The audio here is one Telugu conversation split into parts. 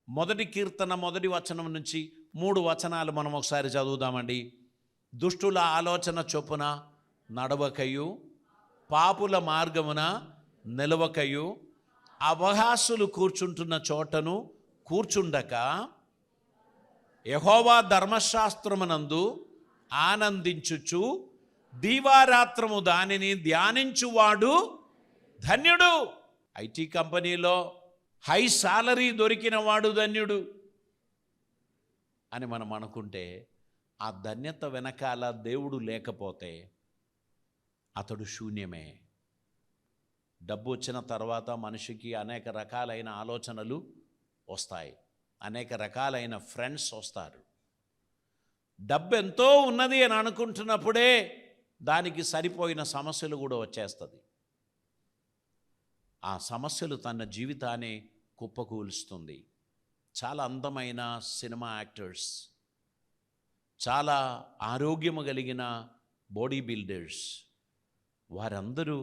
మొదటి కీర్తన మొదటి వచనం నుంచి 3 వచనాలు మనం ఒకసారి చదువుదామండి. దుష్టుల ఆలోచన చొప్పున నడవకయు, పాపుల మార్గమున నిలవకయు, అపహాస్యులు కూర్చుంటున్న చోటను కూర్చుండక, యెహోవా ధర్మశాస్త్రమునందు ఆనందించుచు దీవారాత్రము దానిని ధ్యానించువాడు ధన్యుడు. ఐటీ కంపెనీలో హై సాలరీ దొరికిన వాడు ధన్యుడు అని మనం అనుకుంటే, ఆ ధన్యత వెనకాల దేవుడు లేకపోతే అతడు శూన్యమే. డబ్బు వచ్చిన తర్వాత మనిషికి అనేక రకాలైన ఆలోచనలు వస్తాయి, అనేక రకాలైన ఫ్రెండ్స్ వస్తారు. డబ్బు ఎంతో ఉన్నది అని అనుకుంటున్నప్పుడే దానికి సరిపోయిన సమస్యలు కూడా వచ్చేస్తుంది. ఆ సమస్యలు తన జీవితాన్ని కుప్పకూలుస్తుంది. చాలా అందమైన సినిమా యాక్టర్స్, చాలా ఆరోగ్యము కలిగిన బాడీ బిల్డర్స్, వారందరూ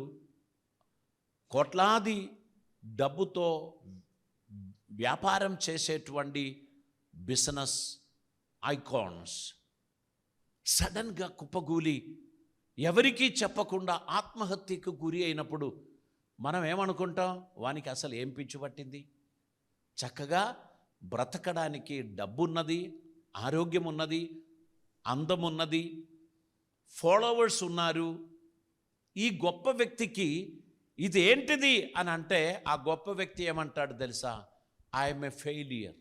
కోట్లాది డబ్బుతో వ్యాపారం చేసేటువంటి బిజినెస్ ఐకాన్స్ సడన్గా కుప్పగూలి ఎవరికీ చెప్పకుండా ఆత్మహత్యకు గురి అయినప్పుడు మనం ఏమనుకుంటాం? వానికి అసలు ఏం పిచ్చి పట్టింది? చక్కగా బ్రతకడానికి డబ్బున్నది, ఆరోగ్యం ఉన్నది, అందం ఉన్నది, ఫాలోవర్స్ ఉన్నారు. ఈ గొప్ప వ్యక్తికి ఇదేంటిది అని అంటే, ఆ గొప్ప వ్యక్తి ఏమంటాడు తెలుసా? I'm a failure,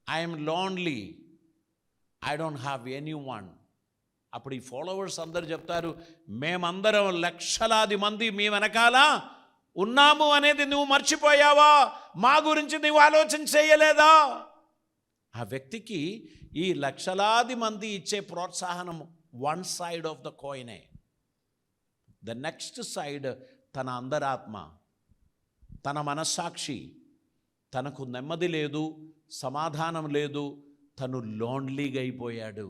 I'm lonely, I don't have any one. అప్పుడు ఈ ఫాలోవర్స్ అందరూ చెప్తారు, మేమందరం లక్షలాది మంది మీ వెనకాల ఉన్నాము అనేది నువ్వు మర్చిపోయావా? మా గురించి నువ్వు ఆలోచన చేయలేదా? ఆ వ్యక్తికి ఈ లక్షలాది మంది ఇచ్చే ప్రోత్సాహనం వన్ సైడ్ ఆఫ్ ద కాయినే. ద నెక్స్ట్ సైడ్ తన అంతరాత్మ, తన మనస్సాక్షి, తనకు నెమ్మది లేదు, సమాధానం లేదు, తను లోన్లీగా అయిపోయాడు.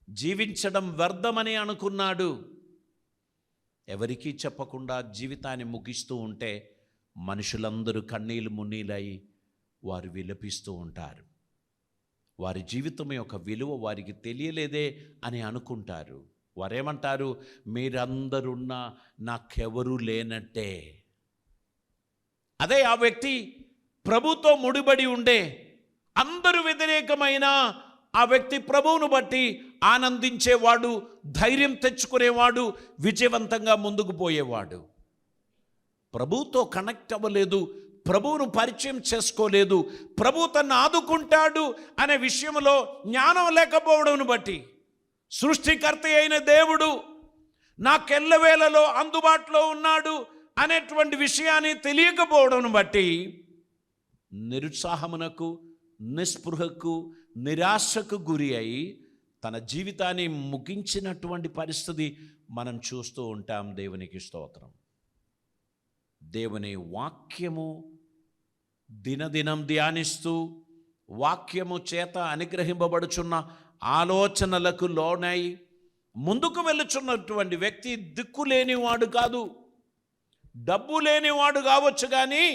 జీవించడం వ్యర్థమని అనుకున్నాడు. ఎవరికీ చెప్పకుండా జీవితాన్ని ముగిస్తూ ఉంటే మనుషులందరూ కన్నీళ్ళు మున్నీలై వారు విలపిస్తూ ఉంటారు. వారి జీవితం యొక్క విలువ వారికి తెలియలేదే అని అనుకుంటారు. వారేమంటారు? మీరందరున్నా నాకెవరూ లేనట్టే. అదే ఆ వ్యక్తి ప్రభుతో ముడిపడి ఉండే, అందరూ వ్యతిరేకమైన ఆ వ్యక్తి ప్రభువును బట్టి ఆనందించేవాడు, ధైర్యం తెచ్చుకునేవాడు, విజయవంతంగా ముందుకు పోయేవాడు. ప్రభువుతో కనెక్ట్ అవ్వలేదు, ప్రభువును పరిచయం చేసుకోలేదు, ప్రభు తను ఆదుకుంటాడు అనే విషయంలో జ్ఞానం లేకపోవడం బట్టి, సృష్టికర్త అయిన దేవుడు నాకెల్లవేళలో అందుబాటులో ఉన్నాడు అనేటువంటి విషయాన్ని తెలియకపోవడం బట్టి నిరుత్సాహమునకు, నిస్పృహకు, నిరాశకు గురి అయి తన జీవితాన్ని ముగించినటువంటి పరిస్థితి మనం చూస్తూ ఉంటాం. దేవునికి స్తోత్రం. దేవుని వాక్యము దినదినం ధ్యానిస్తూ, వాక్యము చేత అనుగ్రహింపబడుచున్న ఆలోచనలకు లోనై ముందుకు వెళ్ళుచున్నటువంటి వ్యక్తి దిక్కు లేనివాడు కాదు, డబ్బు లేనివాడు కావచ్చు, కానీ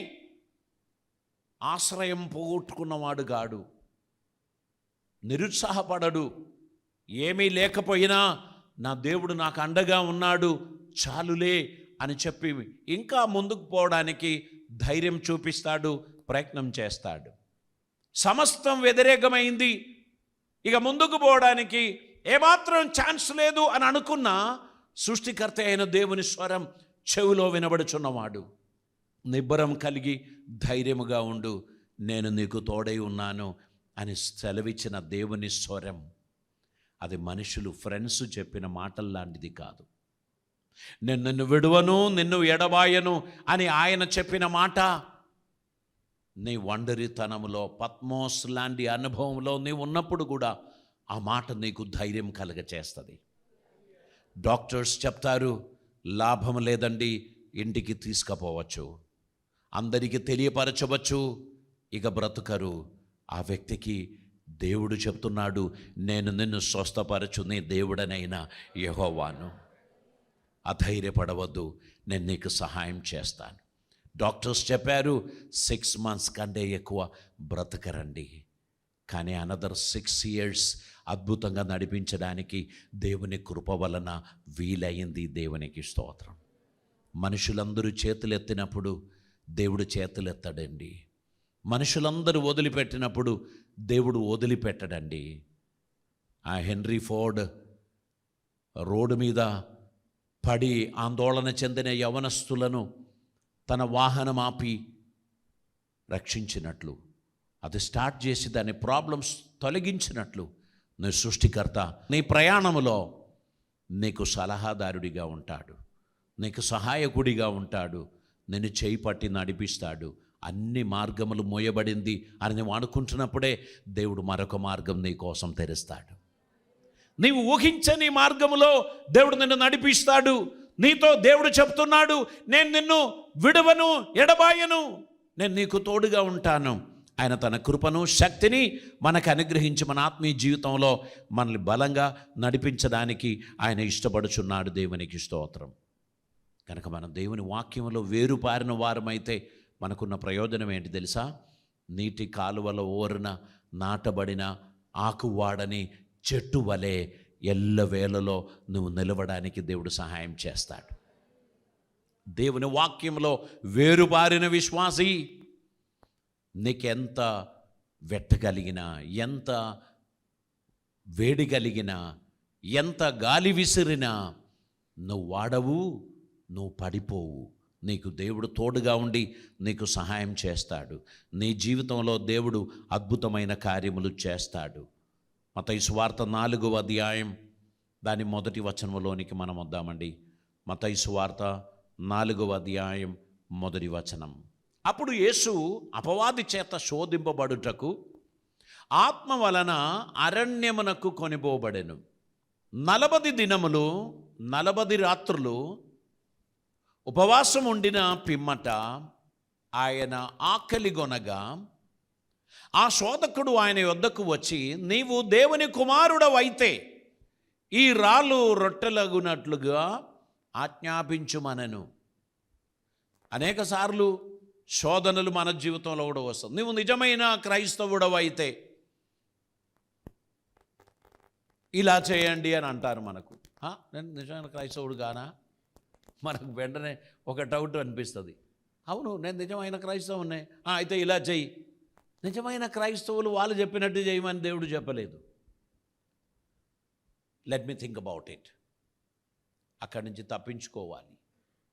ఆశ్రయం పోగొట్టుకున్నవాడు కాడు. నిరుత్సాహపడడు. ఏమీ లేకపోయినా నా దేవుడు నాకు అండగా ఉన్నాడు చాలులే అని చెప్పి ఇంకా ముందుకు పోవడానికి ధైర్యం చూపిస్తాడు, ప్రయత్నం చేస్తాడు. సమస్తం వ్యతిరేకమైంది, ఇక ముందుకు పోవడానికి ఏమాత్రం ఛాన్స్ లేదు అని అనుకున్న సృష్టికర్త అయిన దేవుని స్వరం చెవిలో వినబడుచున్నవాడు నిబ్బరం కలిగి ధైర్యముగా ఉండు, నేను నీకు తోడై ఉన్నాను అని సెలవిచ్చిన దేవుని స్వరం, అది మనుషులు ఫ్రెండ్స్ చెప్పిన మాటల్లాంటిది కాదు. నేను నిన్ను విడువను, నిన్ను ఎడబాయను అని ఆయన చెప్పిన మాట నీ ఒంటరితనంలో, పద్మోస్ లాంటి అనుభవంలో నీవు ఉన్నప్పుడు కూడా ఆ మాట నీకు ధైర్యం కలగచేస్తుంది. డాక్టర్స్ చెప్తారు లాభం లేదండి, ఇంటికి తీసుకుపోవచ్చు, అందరికీ తెలియపరచవచ్చు, ఇక బ్రతుకరు. ఆ వ్యక్తికి దేవుడు చెప్తున్నాడు, నేను నిన్ను స్వస్థపరచు, నీ దేవుడనైనా యెహోవాను. అధైర్యపడవద్దు, నేను నీకు సహాయం చేస్తాను. డాక్టర్స్ చెప్పారు 6 months కంటే ఎక్కువ బ్రతకరండి. కానీ అనదర్ 6 years అద్భుతంగా నడిపించడానికి దేవుని కృప వలన వీలయ్యింది. దేవునికి స్తోత్రం. మనుషులందరూ చేతులెత్తినప్పుడు దేవుడు చేతులెత్తడండి. మనుషులందరూ వదిలిపెట్టినప్పుడు దేవుడు వదిలిపెట్టడండి. ఆ హెన్రీ ఫోర్డ్ రోడ్డు మీద పడి ఆందోళన చెందిన యవనస్తులను తన వాహనం ఆపి రక్షించినట్లు, అది స్టార్ట్ చేసి దాని ప్రాబ్లమ్స్ తొలగించినట్లు, నీ సృష్టికర్త నీ ప్రయాణములో నీకు సలహాదారుడిగా ఉంటాడు, నీకు సహాయకుడిగా ఉంటాడు, నిన్ను చేయి పట్టి నడిపిస్తాడు. అన్ని మార్గములు మోయబడింది అని నువ్వు అనుకుంటున్నప్పుడే దేవుడు మరొక మార్గం నీ కోసం తెరుస్తాడు. నీవు ఊహించని మార్గములో దేవుడు నిన్ను నడిపిస్తాడు. నీతో దేవుడు చెప్తున్నాడు, నేను నిన్ను విడవను, ఎడబాయను, నేను నీకు తోడుగా ఉంటాను. ఆయన తన కృపను శక్తిని మనకు అనుగ్రహించి మన ఆత్మీయ జీవితంలో మనల్ని బలంగా నడిపించడానికి ఆయన ఇష్టపడుచున్నాడు. దేవునికి స్తోత్రం. కనుక మనం దేవుని వాక్యంలో వేరుపారిన వారమైతే మనకున్న ప్రయోజనం ఏంటి తెలుసా? నీటి కాలువల ఓరన నాటబడిన ఆకువాడని చెట్టు వలె ఎల్లవేళలో నువ్వు నిలవడానికి దేవుడు సహాయం చేస్తాడు. దేవుని వాక్యంలో వేరుబారిన విశ్వాసి నీకెంత వెట్టగలిగినా, ఎంత వేడి కలిగినా, ఎంత గాలి విసిరినా నువ్వు వాడవు, నువ్వు పడిపోవు. నీకు దేవుడు తోడుగా ఉండి నీకు సహాయం చేస్తాడు. నీ జీవితంలో దేవుడు అద్భుతమైన కార్యములు చేస్తాడు. మత్తయి సువార్త 4వ అధ్యాయం దాని 1వ వచనంలోనికి మనం వద్దామండి. మత్తయి సువార్త 4వ అధ్యాయం 1వ వచనం. అప్పుడు యేసు అపవాది చేత శోధింపబడుటకు ఆత్మ వలన అరణ్యమునకు కొనిపోబడెను. 40 దినములు 40 రాత్రులు ఉపవాసం ఉండిన పిమ్మట ఆయన ఆకలిగొనగా ఆ శోధకుడు ఆయన యొద్దకు వచ్చి, నీవు దేవుని కుమారుడవైతే ఈ రాళ్ళు రొట్టెలగునట్లుగా ఆజ్ఞాపించుమనెను. అనేక సార్లు శోధనలు మన జీవితంలో కూడా వస్తుంది. నువ్వు నిజమైన క్రైస్తవుడవైతే ఇలా చేయండి అని అంటారు మనకు. నేను నిజమైన క్రైస్తవుడు గానా? మనకు వెంటనే ఒక డౌట్ అనిపిస్తుంది. అవును, నేను నిజమైన క్రైస్తవునే, అయితే ఇలా చెయ్యి. నిజమైన క్రైస్తవులు వాళ్ళు చెప్పినట్టు చేయమని దేవుడు చెప్పలేదు. Let me think about it. అక్కడి నుంచి తప్పించుకోవాలి.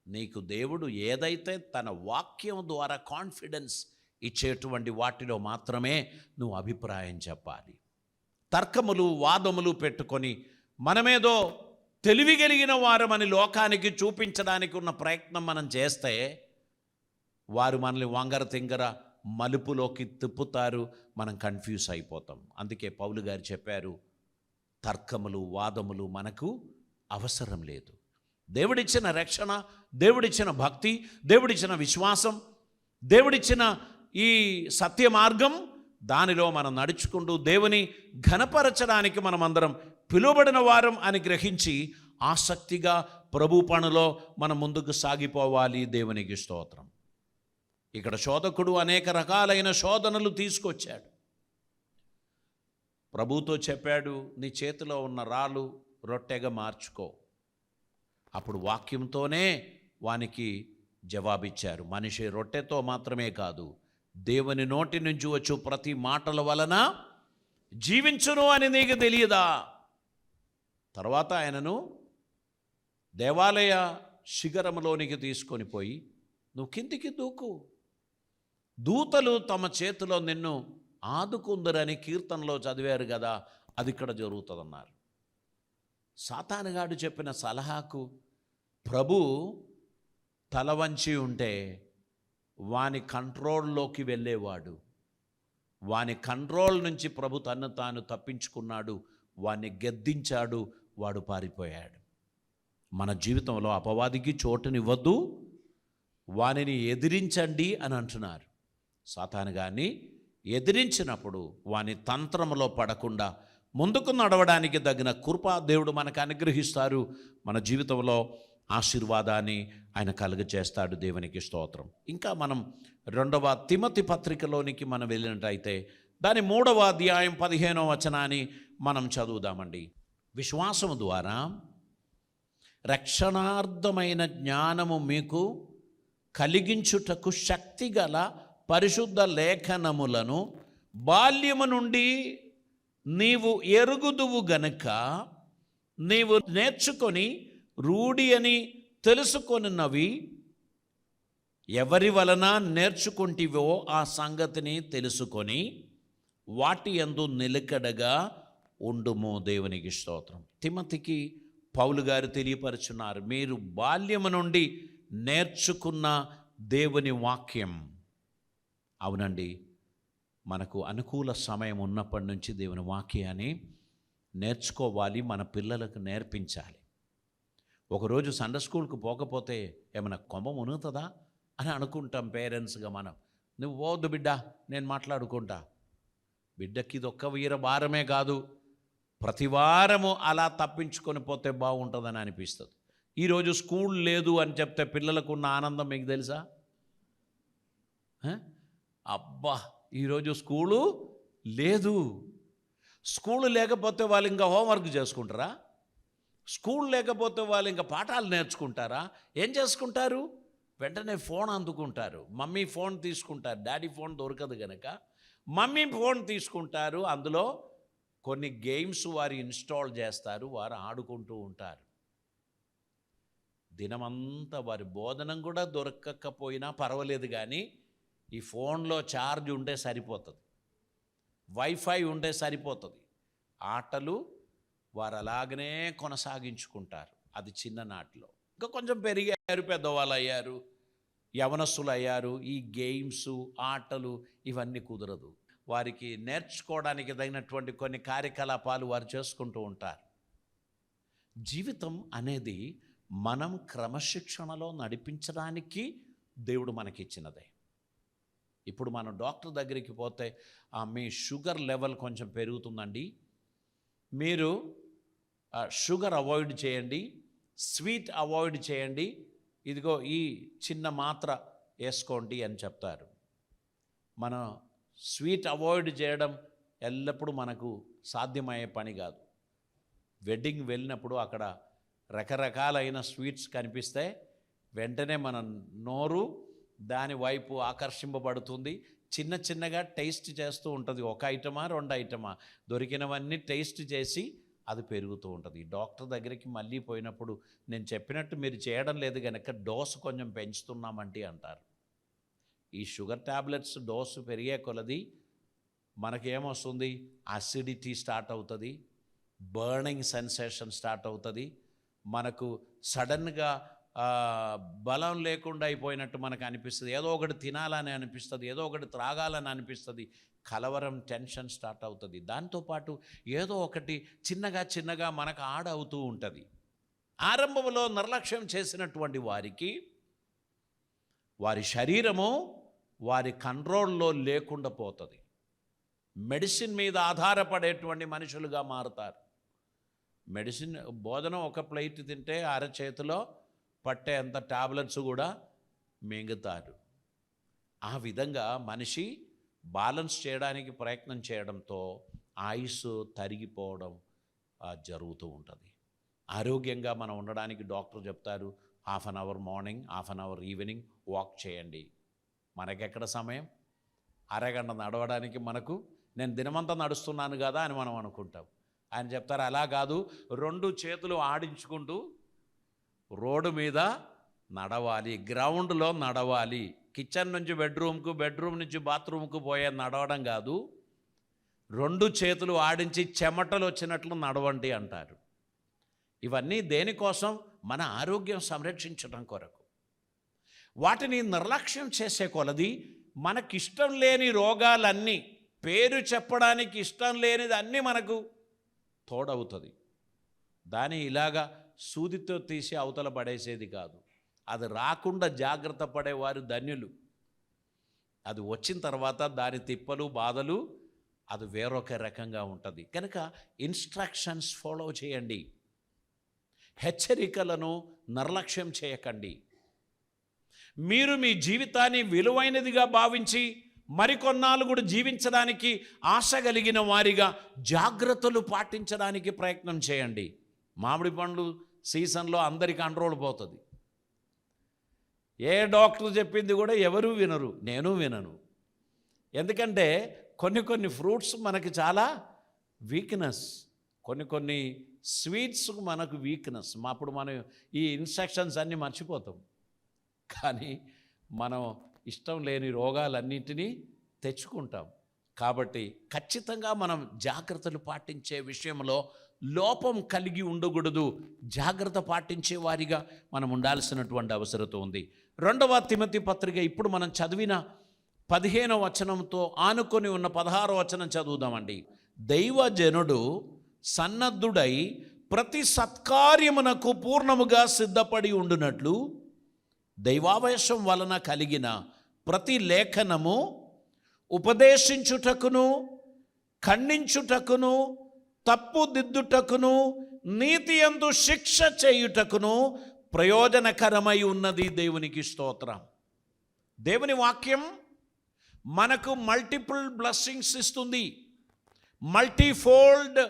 నీకు దేవుడు ఏదైతే తన వాక్యం ద్వారా కాన్ఫిడెన్స్ ఇచ్చేటువంటి వాటిలో మాత్రమే నువ్వు అభిప్రాయం చెప్పాలి. తర్కములు వాదములు పెట్టుకొని మనమేదో తెలివి కలిగిన వారమని లోకానికి చూపించడానికి ఉన్న ప్రయత్నం మనం చేస్తే వారు మనల్ని వంగర తింగర మలుపులోకి తిప్పుతారు, మనం కన్ఫ్యూజ్ అయిపోతాం. అందుకే పౌలు గారు చెప్పారు, తర్కములు వాదములు మనకు అవసరం లేదు. దేవుడిచ్చిన రక్షణ, దేవుడిచ్చిన భక్తి, దేవుడిచ్చిన విశ్వాసం, దేవుడిచ్చిన ఈ సత్య మార్గం, దానిలో మనం నడుచుకుంటూ దేవుని ఘనపరచడానికి మనమందరం పిలువబడిన వారం అని గ్రహించి ఆసక్తిగా ప్రభు పనులో మనం ముందుకు సాగిపోవాలి. దేవునికి స్తోత్రం. ఇక్కడ శోధకుడు అనేక రకాలైన శోధనలు తీసుకొచ్చాడు. ప్రభుతో చెప్పాడు, నీ చేతిలో ఉన్న రాళ్ళు రొట్టెగా మార్చుకో. అప్పుడు వాక్యంతోనే వానికి జవాబిచ్చారు. మనిషి రొట్టెతో మాత్రమే కాదు, దేవుని నోటి నుంచి వచ్చు ప్రతి మాటల వలన జీవించును అని నీకు తెలియదా? తర్వాత ఆయనను దేవాలయ శిఖరములోనికి తీసుకొని పోయి, నువ్వు కిందికి దూకు, దూతలు తమ చేతిలో నిన్ను ఆదుకుందరని కీర్తనలో చదివారు కదా, అది ఇక్కడ జరుగుతుందన్నారు. సాతానుగాడు చెప్పిన సలహాకు ప్రభు తల వంచి ఉంటే వాని కంట్రోల్లోకి వెళ్ళేవాడు. వాని కంట్రోల్ నుంచి ప్రభు తన్ను తాను తప్పించుకున్నాడు, వాన్ని గద్దించాడు, వాడు పారిపోయాడు. మన జీవితంలో అపవాదికి చోటునివ్వద్దు, వానిని ఎదిరించండి అని అంటున్నారు. సాతానుగాన్ని ఎదిరించినప్పుడు వాని తంత్రములో పడకుండా ముందుకు నడవడానికి తగిన కృప దేవుడు మనకు అనుగ్రహిస్తారు. మన జీవితంలో ఆశీర్వాదాన్ని ఆయన కలుగజేస్తాడు. దేవునికి స్తోత్రం. ఇంకా మనం 2వ తిమోతి పత్రికలోనికి మనం వెళ్ళినట్టయితే దాని 3వ అధ్యాయం 15వ వచనాన్ని మనం చదువుదామండి. విశ్వాసము ద్వారా రక్షణార్థమైన జ్ఞానము మీకు కలిగించుటకు శక్తిగల పరిశుద్ధ లేఖనములను బాల్యము నుండి నీవు ఎరుగుదువు గనుక నీవు నేర్చుకొని రూఢి అని తెలుసుకొనినవి ఎవరి వలన నేర్చుకుంటివో ఆ సంగతిని తెలుసుకొని వాటి యందు నిలకడగా ఉండుము. దేవునికి స్తోత్రం. తిమోతికి పౌలు గారు తెలియపరుచున్నారు, మీరు బాల్యము నుండి నేర్చుకున్న దేవుని వాక్యం. అవునండి, మనకు అనుకూల సమయం ఉన్నప్పటి నుంచి దేవుని వాక్యాన్ని నేర్చుకోవాలి, మన పిల్లలకు నేర్పించాలి. ఒకరోజు సండే స్కూల్కి పోకపోతే ఏమైనా కొమ్మ మునుగుతుందా అని అనుకుంటాం పేరెంట్స్గా మనం. నువ్వు పోవద్దు బిడ్డ, నేను మాట్లాడుకుంటా. బిడ్డకి ఇది ఒక్క భారమే కాదు, ప్రతి వారము అలా తప్పించుకొని పోతే బాగుంటుందని అనిపిస్తుంది. ఈరోజు స్కూల్ లేదు అని చెప్తే పిల్లలకు ఉన్న ఆనందం మీకు తెలుసా? అబ్బా, ఈరోజు స్కూలు లేదు. స్కూలు లేకపోతే వాళ్ళు ఇంకా హోంవర్క్ చేసుకుంటారా? స్కూల్ లేకపోతే వాళ్ళు ఇంకా పాఠాలు నేర్చుకుంటారా? ఏం చేసుకుంటారు? వెంటనే ఫోన్ అందుకుంటారు. మమ్మీ ఫోన్ తీసుకుంటారు. డాడీ ఫోన్ దొరకదు కనుక మమ్మీ ఫోన్ తీసుకుంటారు. అందులో కొన్ని గేమ్స్ వారు ఇన్స్టాల్ చేస్తారు, వారు ఆడుకుంటూ ఉంటారు. దినమంతా వారి భోజనం కూడా దొరకకపోయినా పర్వాలేదు, కానీ ఈ ఫోన్లో ఛార్జ్ ఉంటే సరిపోతుంది, వైఫై ఉంటే సరిపోతుంది. ఆటలు వారు అలాగనే కొనసాగించుకుంటారు. అది చిన్ననాటిలో. ఇంకా కొంచెం పెరిగారు, పెద్దవాళ్ళు అయ్యారు, యవనస్తులు అయ్యారు, ఈ గేమ్స్ ఆటలు ఇవన్నీ కుదరదు. వారికి నేర్చుకోవడానికి తగినటువంటి కొన్ని కార్యకలాపాలు వారు చేసుకుంటూ ఉంటారు. జీవితం అనేది మనం క్రమశిక్షణలో నడిపించడానికి దేవుడు మనకిచ్చినదే. ఇప్పుడు మనం డాక్టర్ దగ్గరికి పోతే మీ షుగర్ లెవెల్ కొంచెం పెరుగుతుందండి, మీరు షుగర్ అవాయిడ్ చేయండి, స్వీట్ అవాయిడ్ చేయండి, ఇదిగో ఈ చిన్న మాత్ర వేసుకోండి అని చెప్తారు. మనం స్వీట్ అవాయిడ్ చేయడం ఎల్లప్పుడూ మనకు సాధ్యమయ్యే పని కాదు. వెడ్డింగ్ వెళ్ళినప్పుడు అక్కడ రకరకాలైన స్వీట్స్ కనిపిస్తే వెంటనే మన నోరు దాని వైపు ఆకర్షింపబడుతుంది. చిన్న చిన్నగా టేస్ట్ చేస్తూ ఉంటుంది. ఒక ఐటమా 2 ఐటమా దొరికినవన్నీ టేస్ట్ చేసి అది పెరుగుతూ ఉంటుంది. డాక్టర్ దగ్గరికి మళ్ళీ పోయినప్పుడు నేను చెప్పినట్టు మీరు చేయడం లేదు కనుక డోసు కొంచెం పెంచుతున్నామంటే అంటారు. ఈ షుగర్ ట్యాబ్లెట్స్ డోసు పెరిగే కొలది మనకేమొస్తుంది? అసిడిటీ స్టార్ట్ అవుతుంది, బర్నింగ్ సెన్సేషన్ స్టార్ట్ అవుతుంది, మనకు సడన్గా బలం లేకుండా అయిపోయినట్టు మనకు అనిపిస్తుంది, ఏదో ఒకటి తినాలని అనిపిస్తుంది, ఏదో ఒకటి త్రాగాలని అనిపిస్తుంది, కలవరం టెన్షన్ స్టార్ట్ అవుతుంది. దాంతోపాటు ఏదో ఒకటి చిన్నగా మనకు అవుతూ ఉంటుంది. ఆరంభంలో నిర్లక్ష్యం చేసినటువంటి వారికి వారి శరీరము వారి కంట్రోల్లో లేకుండా పోతుంది. మెడిసిన్ మీద ఆధారపడేటువంటి మనుషులుగా మారుతారు. మెడిసిన్ భోజనం ఒక ప్లేట్ తింటే అరచేతిలో పట్టే అంత టాబ్లెట్స్ కూడా మింగుతారు. ఆ విధంగా మనిషి బ్యాలెన్స్ చేయడానికి ప్రయత్నం చేయడంతో ఆయుస్సు తరిగిపోవడం జరుగుతూ ఉంటుంది. ఆరోగ్యంగా మనం ఉండడానికి డాక్టర్ చెప్తారు, 1/2 hour morning, 1/2 hour evening walk చేయండి. మనకెక్కడ సమయం? అరగంట నడవడానికి మనకు, నేను దినమంతా నడుస్తున్నాను కదా అని మనం అనుకుంటాం. ఆయన చెప్తారు అలా కాదు, 2 చేతులు ఆడించుకుంటూ రోడ్డు మీద నడవాలి, గ్రౌండ్లో నడవాలి. కిచెన్ నుంచి బెడ్రూమ్కు, బెడ్రూమ్ నుంచి బాత్రూమ్కు పోయే నడవడం కాదు, 2 చేతులు ఆడించి చెమటలు వచ్చినట్లు నడవండి అంటారు. ఇవన్నీ దేనికోసం? మన ఆరోగ్యం సంరక్షించడం కొరకు. వాటిని నిర్లక్ష్యం చేసే కొలది మనకిష్టం లేని రోగాలన్నీ, పేరు చెప్పడానికి ఇష్టం లేనిది అన్నీ మనకు తోడవుతుంది. దాన్ని ఇలాగా సూదితో తీసి అవతల పడేసేది కాదు. అది రాకుండా జాగ్రత్త పడేవారు ధన్యులు. అది వచ్చిన తర్వాత దాని తిప్పలు బాధలు అది వేరొక రకంగా ఉంటుంది. కనుక ఇన్స్ట్రక్షన్స్ ఫాలో చేయండి. హెచ్చరికలను నిర్లక్ష్యం చేయకండి. మీరు మీ జీవితాన్ని విలువైనదిగా భావించి మరికొన్నాళ్ళు కూడా జీవించడానికి ఆశ కలిగిన వారిగా జాగ్రత్తలు పాటించడానికి ప్రయత్నం చేయండి. మామిడి పండ్లు సీజన్లో అందరికీ కంట్రోల్ పోతుంది. ఏ డాక్టర్ చెప్పింది కూడా ఎవరూ వినరు, నేను వినను. ఎందుకంటే కొన్ని ఫ్రూట్స్ మనకి చాలా వీక్నెస్, కొన్ని స్వీట్స్ మనకు వీక్నెస్. అప్పుడు మనం ఈ ఇన్స్ట్రక్షన్స్ అన్నీ మర్చిపోతాం. కానీ మనం ఇష్టం లేని రోగాలన్నింటినీ తెచ్చుకుంటాం. కాబట్టి ఖచ్చితంగా మనం జాగ్రత్తలు పాటించే విషయంలో లోపం కలిగి ఉండకూడదు. జాగ్రత్త పాటించే వారిగా మనం ఉండాల్సినటువంటి అవసరం ఉంది. 2వ తిమోతి పత్రిక ఇప్పుడు మనం చదివిన 15వ వచనంతో ఆనుకొని ఉన్న 16వ వచనం చదువుదామండి. దైవజనుడు సన్నద్ధుడై ప్రతి సత్కార్యమునకు పూర్ణముగా సిద్ధపడి ఉండునట్లు దైవావేశం వలన కలిగిన ప్రతి లేఖనము ఉపదేశించుటకును, ఖండించుటకును, తప్పుదిద్దుటకును, నీతి యందు శిక్ష చేయుటకును ప్రయోజనకరమై ఉన్నది. దేవునికి స్తోత్రం. దేవుని వాక్యం మనకు మల్టిపుల్ బ్లెస్సింగ్స్ ఇస్తుంది, మల్టీఫోల్డ్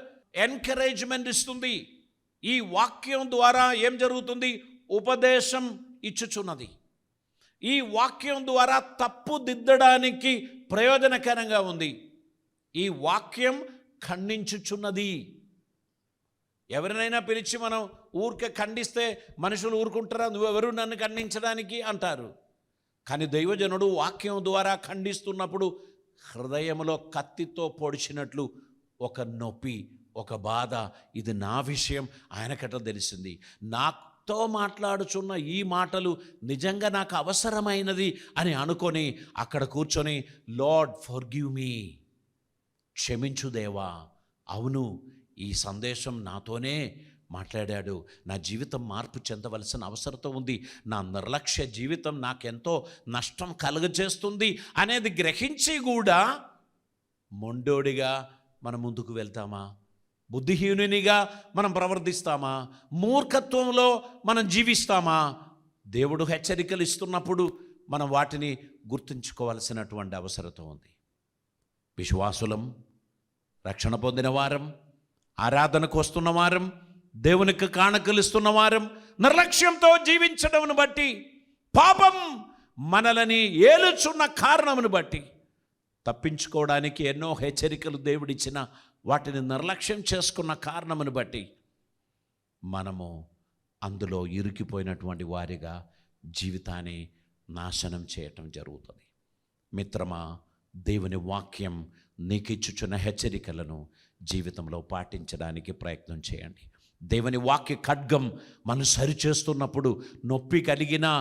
ఎంకరేజ్మెంట్ ఇస్తుంది. ఈ వాక్యం ద్వారా ఏం జరుగుతుంది? ఉపదేశం ఇచ్చుచున్నది. ఈ వాక్యం ద్వారా తప్పు దిద్దడానికి ప్రయోజనకరంగా ఉంది. ఈ వాక్యం ఖండించుచున్నది. ఎవరినైనా పిలిచి మనం ఊరికే ఖండిస్తే మనుషులు ఊరుకుంటారా? నువ్వెవరు నన్ను ఖండించడానికి అంటారు. కానీ దైవజనుడు వాక్యం ద్వారా ఖండిస్తున్నప్పుడు హృదయంలో కత్తితో పొడిచినట్లు ఒక నొప్పి, ఒక బాధ, ఇది నా విషయం ఆయనకట తెలిసింది. నాతో మాట్లాడుచున్న ఈ మాటలు నిజంగా నాకు అవసరమైనది అని అనుకొని అక్కడ కూర్చొని, లార్డ్ ఫర్గివ్ మీ, క్షమించు దేవా, అవును ఈ సందేశం నాతోనే మాట్లాడాడు, నా జీవితం మార్పు చెందవలసిన అవసరం ఉంది, నా నిర్లక్ష్య జీవితం నాకెంతో నష్టం కలుగజేస్తుంది అనేది గ్రహించి కూడా మొండోడిగా మనం ముందుకు వెళ్తామా? బుద్ధిహీనునిగా మనం ప్రవర్తిస్తామా? మూర్ఖత్వంలో మనం జీవిస్తామా? దేవుడు హెచ్చరికలు ఇస్తున్నప్పుడు మనం వాటిని గుర్తుంచుకోవాల్సినటువంటి అవసరం ఉంది. విశ్వాసులం, రక్షణ పొందిన వారం, ఆరాధనకు వస్తున్న వారం, దేవునికి కానుకలు ఇస్తున్న వారం నిర్లక్ష్యంతో జీవించడమును బట్టి, పాపం మనలని ఏలుచున్న కారణమును బట్టి తప్పించుకోవడానికి ఎన్నో హెచ్చరికలు దేవుడిచ్చిన వాటిని నిర్లక్ష్యం చేసుకున్న కారణమును బట్టి మనము అందులో ఇరుకిపోయినటువంటి వారిగా జీవితాన్ని నాశనం చేయటం జరుగుతుంది. మిత్రమా, దేవుని వాక్యం నీకిచ్చుచున్న హెచ్చరికలను జీవితంలో పాటించడానికి ప్రయత్నం చేయండి. దేవుని వాక్య ఖడ్గం మనం సరిచేస్తున్నప్పుడు నొప్పి కలిగినా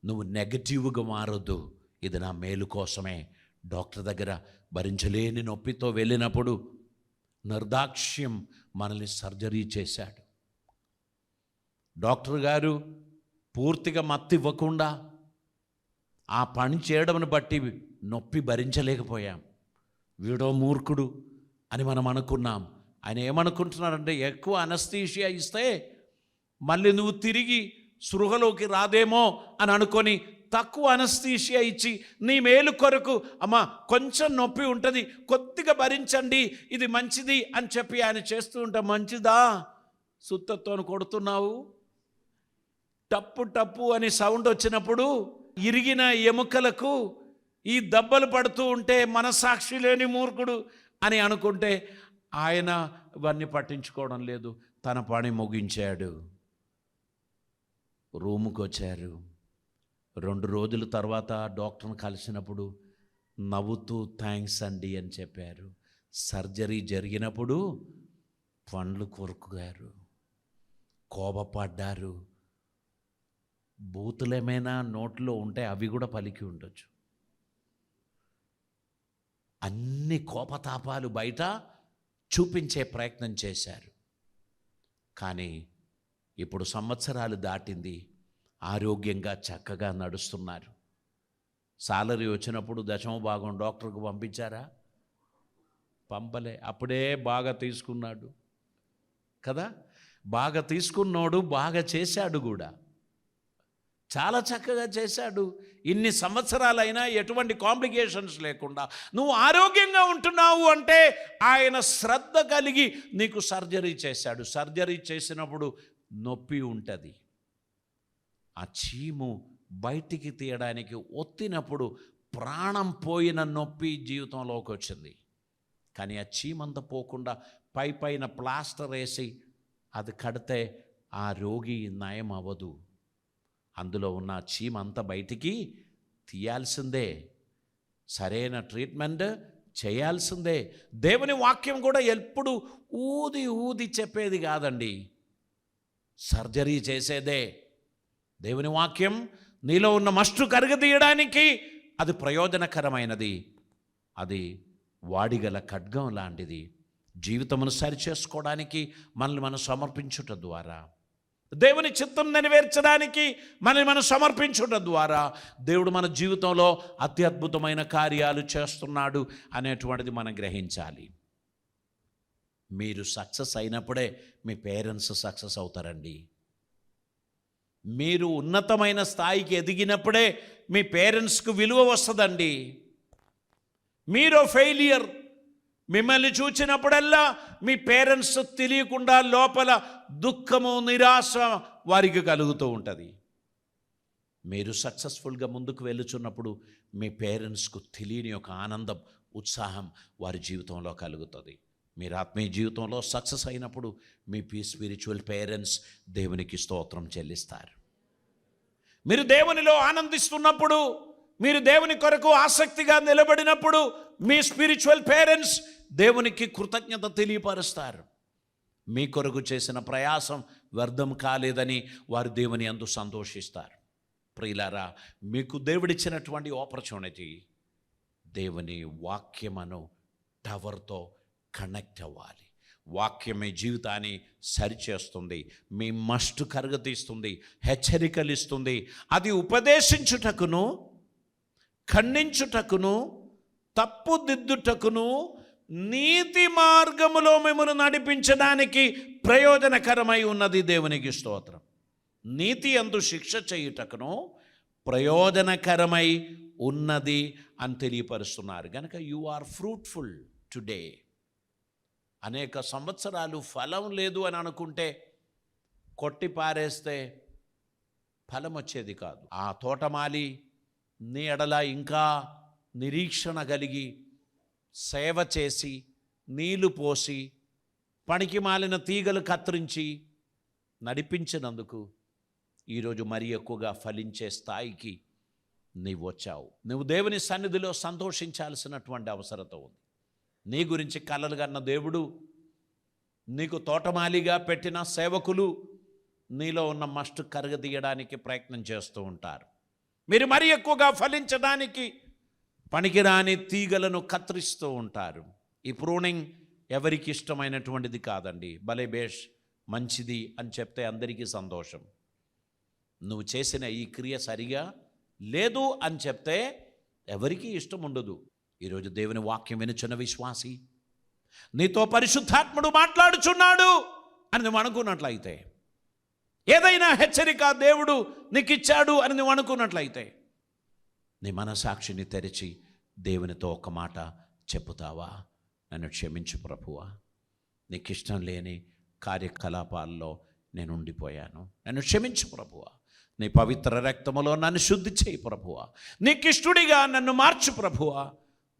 నువ్వు నెగటివ్గా మారొద్దు. ఇది నా మేలు కోసమే. డాక్టర్ దగ్గర భరించలేని నొప్పితో వెళ్ళినప్పుడు నిర్దాక్ష్యం మనల్ని సర్జరీ చేశాడు. డాక్టర్ గారు పూర్తిగా మత్తు ఇవ్వకుండా ఆ పని చేయడంను బట్టి నొప్పి భరించలేకపోయాం. వీడో మూర్ఖుడు అని మనం అనుకున్నాం. ఆయన ఏమనుకుంటున్నారంటే, ఎక్కువ అనస్థీషియా ఇస్తే మళ్ళీ నువ్వు తిరిగి స్పృహలోకి రాదేమో అని అనుకొని తక్కువ అనస్థీషియా ఇచ్చి నీ మేలు కొరకు, అమ్మా కొంచెం నొప్పి ఉంటుంది, కొద్దిగా భరించండి, ఇది మంచిది అని చెప్పి ఆయన చేస్తూ ఉంటే, మంచిదా సుత్తతో కొడుతున్నావు? టప్పు టప్పు అని సౌండ్ వచ్చినప్పుడు ఇరిగిన ఎముకలకు ఈ దెబ్బలు పడుతూ ఉంటే మనసాక్షి లేని మూర్ఖుడు అని అనుకుంటే, ఆయన ఇవన్నీ పట్టించుకోవడం లేదు, తన పని ముగించాడు. రూముకి వచ్చారు. 2 రోజుల తర్వాత డాక్టర్ని కలిసినప్పుడు నవ్వుతూ థ్యాంక్స్ అండి అని చెప్పారు. సర్జరీ జరిగినప్పుడు పండ్లు కొరుకుగారు, కోపపడ్డారు. బూతులేమైనా నోట్లో ఉంటే అవి కూడా పలికి ఉండొచ్చు. అన్ని కోపతాపాలు బయట చూపించే ప్రయత్నం చేశారు. కానీ ఇప్పుడు సంవత్సరాలు దాటింది, ఆరోగ్యంగా చక్కగా నడుస్తున్నారు. సాలరీ వచ్చినప్పుడు 10వ భాగం డాక్టర్కు పంపించారా? పంపలే. అప్పుడే బాగా తీసుకున్నాడు కదా. బాగా తీసుకున్నోడు బాగా చేశాడు కూడా, చాలా చక్కగా చేశాడు. ఇన్ని సంవత్సరాలైనా ఎటువంటి కాంప్లికేషన్స్ లేకుండా నువ్వు ఆరోగ్యంగా ఉంటున్నావు అంటే ఆయన శ్రద్ధ కలిగి నీకు సర్జరీ చేశాడు. సర్జరీ చేసినప్పుడు నొప్పి ఉంటుంది. ఆ చీము బయటికి తీయడానికి ఒత్తినప్పుడు ప్రాణం పోయిన నొప్పి జీవితంలోకి వచ్చింది. కానీ ఆ చీమంతా పోకుండా పైన ప్లాస్టర్ వేసి అది కడితే ఆ రోగి నయం అవ్వదు. అందులో ఉన్న చీమంతా బయటికి తీయాల్సిందే, సరైన ట్రీట్మెంట్ చేయాల్సిందే. దేవుని వాక్యం కూడా ఎప్పుడు ఊది చెప్పేది కాదండి, సర్జరీ చేసేదే. దేవుని వాక్యం నీలో ఉన్న మస్టు కరగదీయడానికి అది ప్రయోజనకరమైనది. అది వాడిగల ఖడ్గం లాంటిది. జీవితమును సరిచేసుకోవడానికి మనల్ని మనం సమర్పించుట ద్వారా, దేవుని చిత్తం నెరవేర్చడానికి మనల్ని మనం సమర్పించుట ద్వారా దేవుడు మన జీవితంలో అత్యద్భుతమైన కార్యాలు చేస్తున్నాడు అనేటువంటిది మనం గ్రహించాలి. మీరు సక్సెస్ అయినప్పుడే మీ పేరెంట్స్ సక్సెస్ అవుతారండి. మీరు ఉన్నతమైన స్థాయికి ఎదిగినప్పుడే మీ పేరెంట్స్కు విలువ వస్తుందండి. మీరు ఫెయిలియర్, మిమ్మల్ని చూచినప్పుడల్లా మీ పేరెంట్స్ తెలియకుండా లోపల దుఃఖము, నిరాశ వారికి కలుగుతూ ఉంటుంది. మీరు సక్సెస్ఫుల్గా ముందుకు వెళుచున్నప్పుడు మీ పేరెంట్స్కు తెలియని ఒక ఆనందం, ఉత్సాహం వారి జీవితంలో కలుగుతుంది. మీరు ఆత్మీయ జీవితంలో సక్సెస్ అయినప్పుడు మీ స్పిరిచువల్ పేరెంట్స్ దేవునికి స్తోత్రం చెల్లిస్తారు. మీరు దేవునిలో ఆనందిస్తున్నప్పుడు, మీరు దేవుని కొరకు ఆసక్తిగా నిలబడినప్పుడు మీ స్పిరిచువల్ పేరెంట్స్ దేవునికి కృతజ్ఞత తెలియపరుస్తారు. మీ కొరకు చేసిన ప్రయాసం వ్యర్థం కాలేదని వారు దేవుని యందు సంతోషిస్తారు. ప్రియులారా, మీకు దేవుడిచ్చినటువంటి ఆపర్చునిటీ దేవుని వాక్యమును టవర్తో కనెక్ట్ అవ్వాలి. వాక్యమే జీవితాన్ని సరిచేస్తుంది, మీ మస్టు కరగతీస్తుంది, హెచ్చరికలు ఇస్తుంది. అది ఉపదేశించుటకును, ఖండించుటకును, తప్పుదిద్దుటకును, నీతి మార్గములో మిమ్మల్ని నడిపించడానికి ప్రయోజనకరమై ఉన్నది. దేవునికి స్తోత్రం. నీతి యందు శిక్ష చేయుటకును ప్రయోజనకరమై ఉన్నది అని తెలియపరుస్తున్నారు. కనుక యు ఆర్ ఫ్రూట్ఫుల్ టుడే. అనేక సంవత్సరాలు ఫలం లేదు అని అనుకుంటే, కొట్టి పారేస్తే ఫలం వచ్చేది కాదు. ఆ తోటమాలి నీ ఎడల ఇంకా నిరీక్షణ కలిగి సేవ చేసి, నీళ్లు పోసి, పనికి మాలిన తీగలు కత్తిరించి నడిపించినందుకు ఈరోజు మరీ ఎక్కువగా ఫలించే స్థాయికి నీవు వచ్చావు. నువ్వు దేవుని సన్నిధిలో సంతోషించాల్సినటువంటి అవసరత ఉంది. నీ గురించి కలలు కన్న దేవుడు, నీకు తోటమాలిగా పెట్టిన సేవకులు నీలో ఉన్న మస్టు కరగదీయడానికి ప్రయత్నం చేస్తూ ఉంటారు. మీరు మరీ ఎక్కువగా ఫలించడానికి పనికిరాని తీగలను కత్తిరిస్తూ ఉంటారు. ఈ ప్రూనింగ్ ఎవరికి ఇష్టమైనటువంటిది కాదండి. భలే బేష్, మంచిది అని చెప్తే అందరికీ సంతోషం. నువ్వు చేసిన ఈ క్రియ సరిగా లేదు అని చెప్తే ఎవరికీ ఇష్టం ఉండదు. ఈరోజు దేవుని వాక్యం వినుచున్న విశ్వాసి, నీతో పరిశుద్ధాత్ముడు మాట్లాడుచున్నాడు అని నువ్వు అనుకున్నట్లయితే, ఏదైనా హెచ్చరిక దేవుడు నీకు ఇచ్చాడు అని నువ్వు అనుకున్నట్లయితే, నీ మనసాక్షిని తెరిచి దేవునితో ఒక మాట చెప్పుతావా? నన్ను క్షమించు ప్రభువా, నీకు ఇష్టం లేని కార్యకలాపాల్లో నేను ఉండిపోయాను, నన్ను క్షమించు ప్రభువా, నీ పవిత్ర రక్తములో నన్ను శుద్ధి చేయి ప్రభువా, నీకిష్టుడిగా నన్ను మార్చు ప్రభువా,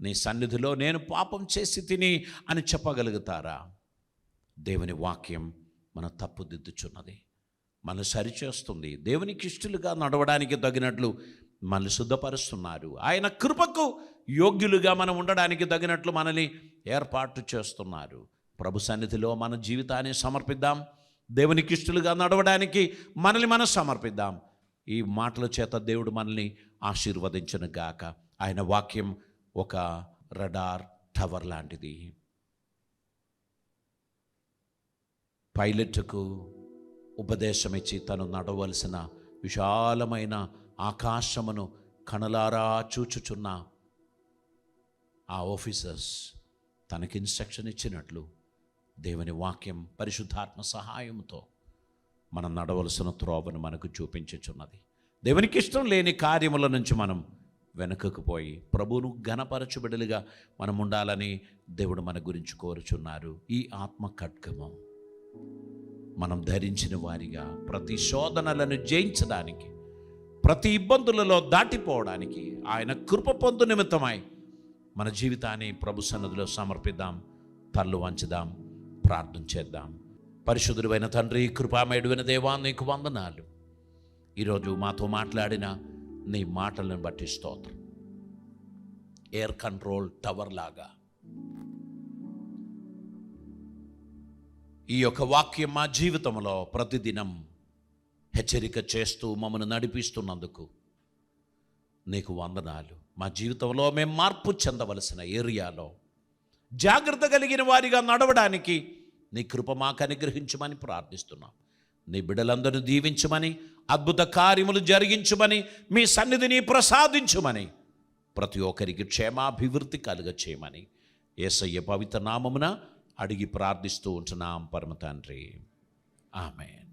నీ సన్నిధిలో నేను పాపం చేసి తిని అని చెప్పగలుగుతారా? దేవుని వాక్యం మన తప్పుదిద్దుచున్నది, మన సరిచేస్తుంది. దేవునికి ఇష్టలుగా నడవడానికి తగినట్లు మనల్ని శుద్ధపరుస్తున్నారు. ఆయన కృపకు యోగ్యులుగా మనం ఉండడానికి తగినట్లు మనల్ని ఏర్పాటు చేస్తున్నారు. ప్రభు సన్నిధిలో మన జీవితాన్ని సమర్పిద్దాం. దేవునికి ఇష్టలుగా నడవడానికి మనల్ని మనం సమర్పిద్దాం. ఈ మాటల చేత దేవుడు మనల్ని ఆశీర్వదించును గాక. ఆయన వాక్యం ఒక రడార్ టవర్ లాంటిది. పైలట్కు ఉపదేశం ఇచ్చి తను నడవలసిన విశాలమైన ఆకాశమును కనులారా చూచుచున్న ఆ ఆఫీసర్స్ తనకి ఇన్స్ట్రక్షన్ ఇచ్చినట్లు దేవుని వాక్యం పరిశుద్ధాత్మ సహాయంతో మనం నడవలసిన త్రోవను మనకు చూపించుచున్నది. దేవునికి ఇష్టం లేని కార్యముల నుంచి మనం వెనుకకు పోయి ప్రభువును ఘనపరచుబిడలుగా మనం ఉండాలని దేవుడు మన గురించి కోరుచున్నారు. ఈ ఆత్మ ఖడ్గము మనం ధరించిన వారిగా ప్రతి శోధనలను జయించడానికి, ప్రతి ఇబ్బందులలో దాటిపోవడానికి ఆయన కృప పొందు నిమిత్తమై మన జీవితాన్ని ప్రభు సన్నిధిలో సమర్పిద్దాం. తల్లు వంచుదాం, ప్రార్థన చేద్దాం. పరిశుద్ధుడైన తండ్రి, కృపామయుడైన దేవా, నీకు వందనాలు. ఈరోజు మాతో మాట్లాడిన నీ మాటలను బట్టి స్తోత్రం. ఎయిర్ కంట్రోల్ టవర్ లాగా ఈ యొక్క వాక్యం మా జీవితంలో ప్రతిదినం హెచ్చరిక చేస్తూ మమ్మల్ని నడిపిస్తున్నందుకు నీకు వందనాలు. మా జీవితంలో మేము మార్పు చెందవలసిన ఏరియాలో జాగ్రత్త కలిగిన వారిగా నడవడానికి నీ కృప మాకు అనుగ్రహించమని ప్రార్థిస్తున్నాం. నీ బిడ్డలందరూ దీవించమని, అద్భుత కార్యములు జరిగించమని, మీ సన్నిధిని ప్రసాదించమని, ప్రతి ఒక్కరికి క్షేమాభివృద్ధి కలుగ చేయమని యేసయ్య పవిత్ర నామమున అడిగి ప్రార్థిస్తూ ఉంటున్నాం పరమ తండ్రి. ఆమేన్.